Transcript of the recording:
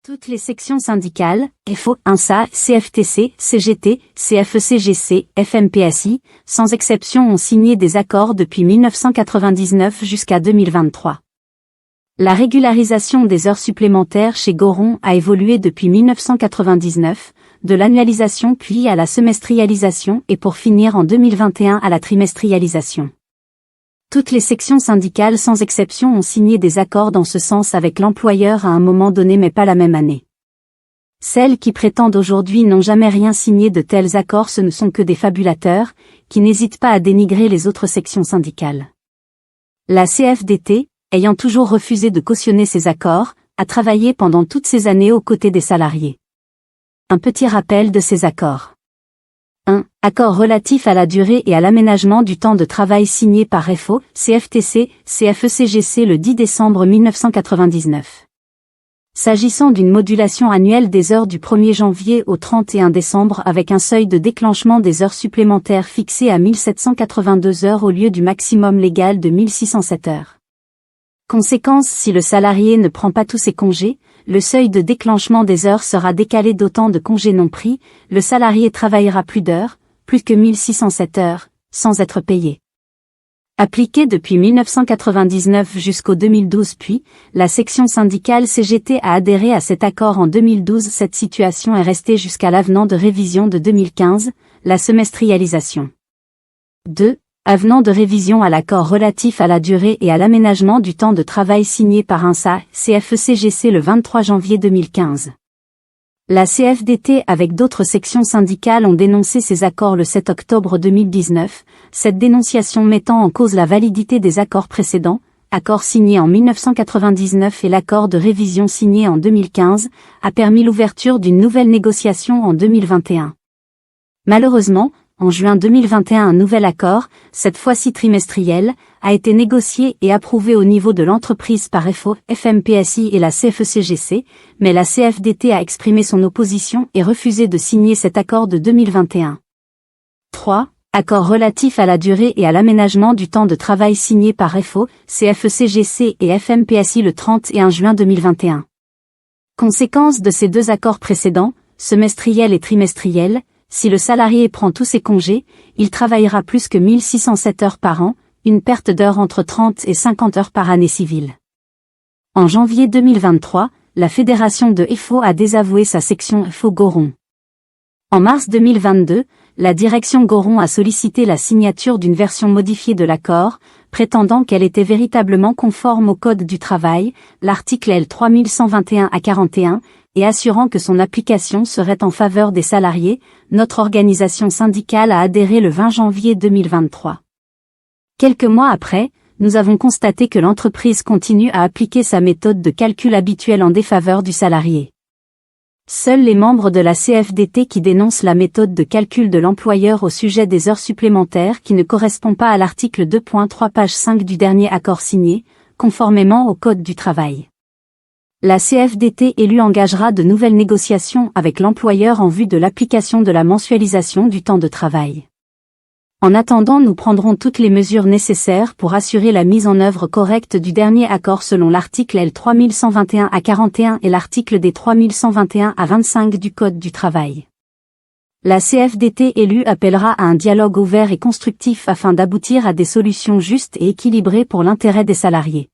Toutes les sections syndicales, FO, INSA, CFTC, CGT, CFECGC, FMPSI, sans exception ont signé des accords depuis 1999 jusqu'à 2023. La régularisation des heures supplémentaires chez Goron a évolué depuis 1999, de l'annualisation puis à la semestrialisation et pour finir en 2021 à la trimestrialisation. Toutes les sections syndicales sans exception ont signé des accords dans ce sens avec l'employeur à un moment donné mais pas la même année. Celles qui prétendent aujourd'hui n'ont jamais rien signé de tels accords, ce ne sont que des fabulateurs, qui n'hésitent pas à dénigrer les autres sections syndicales. La CFDT, ayant toujours refusé de cautionner ces accords, a travaillé pendant toutes ces années aux côtés des salariés. Un petit rappel de ces accords. 1. Accord relatif à la durée et à l'aménagement du temps de travail signé par FO, CFTC, CFECGC le 10 décembre 1999. S'agissant d'une modulation annuelle des heures du 1er janvier au 31 décembre avec un seuil de déclenchement des heures supplémentaires fixé à 1782 heures au lieu du maximum légal de 1607 heures. Conséquence, si le salarié ne prend pas tous ses congés, le seuil de déclenchement des heures sera décalé d'autant de congés non pris, le salarié travaillera plus d'heures, plus que 1607 heures, sans être payé. Appliqué depuis 1999 jusqu'au 2012 puis, la section syndicale CGT a adhéré à cet accord en 2012. Cette situation est restée jusqu'à l'avenant de révision de 2015, la semestrialisation. 2. Avenant de révision à l'accord relatif à la durée et à l'aménagement du temps de travail signé par INSA, CFECGC le 23 janvier 2015. La CFDT avec d'autres sections syndicales ont dénoncé ces accords le 7 octobre 2019, cette dénonciation mettant en cause la validité des accords précédents, accord signé en 1999 et l'accord de révision signé en 2015, a permis l'ouverture d'une nouvelle négociation en 2021. Malheureusement, en juin 2021 un nouvel accord, cette fois-ci trimestriel, a été négocié et approuvé au niveau de l'entreprise par FO, FMPSI et la CFECGC, mais la CFDT a exprimé son opposition et refusé de signer cet accord de 2021. 3. Accord relatif à la durée et à l'aménagement du temps de travail signé par FO, CFECGC et FMPSI le 31 juin 2021. Conséquence de ces deux accords précédents, semestriel et trimestriel, si le salarié prend tous ses congés, il travaillera plus que 1607 heures par an, une perte d'heures entre 30 et 50 heures par année civile. En janvier 2023, la fédération de FO a désavoué sa section FO Goron. En mars 2022, la direction Goron a sollicité la signature d'une version modifiée de l'accord, prétendant qu'elle était véritablement conforme au Code du travail, l'article L 3121-41, et assurant que son application serait en faveur des salariés. Notre organisation syndicale a adhéré le 20 janvier 2023. Quelques mois après, nous avons constaté que l'entreprise continue à appliquer sa méthode de calcul habituelle en défaveur du salarié. Seuls les membres de la CFDT qui dénoncent la méthode de calcul de l'employeur au sujet des heures supplémentaires qui ne correspond pas à l'article 2.3 page 5 du dernier accord signé, conformément au Code du travail. La CFDT élue engagera de nouvelles négociations avec l'employeur en vue de l'application de la mensualisation du temps de travail. En attendant, nous prendrons toutes les mesures nécessaires pour assurer la mise en œuvre correcte du dernier accord selon l'article L 3121-41 et l'article D 3121-25 du Code du travail. La CFDT élue appellera à un dialogue ouvert et constructif afin d'aboutir à des solutions justes et équilibrées pour l'intérêt des salariés.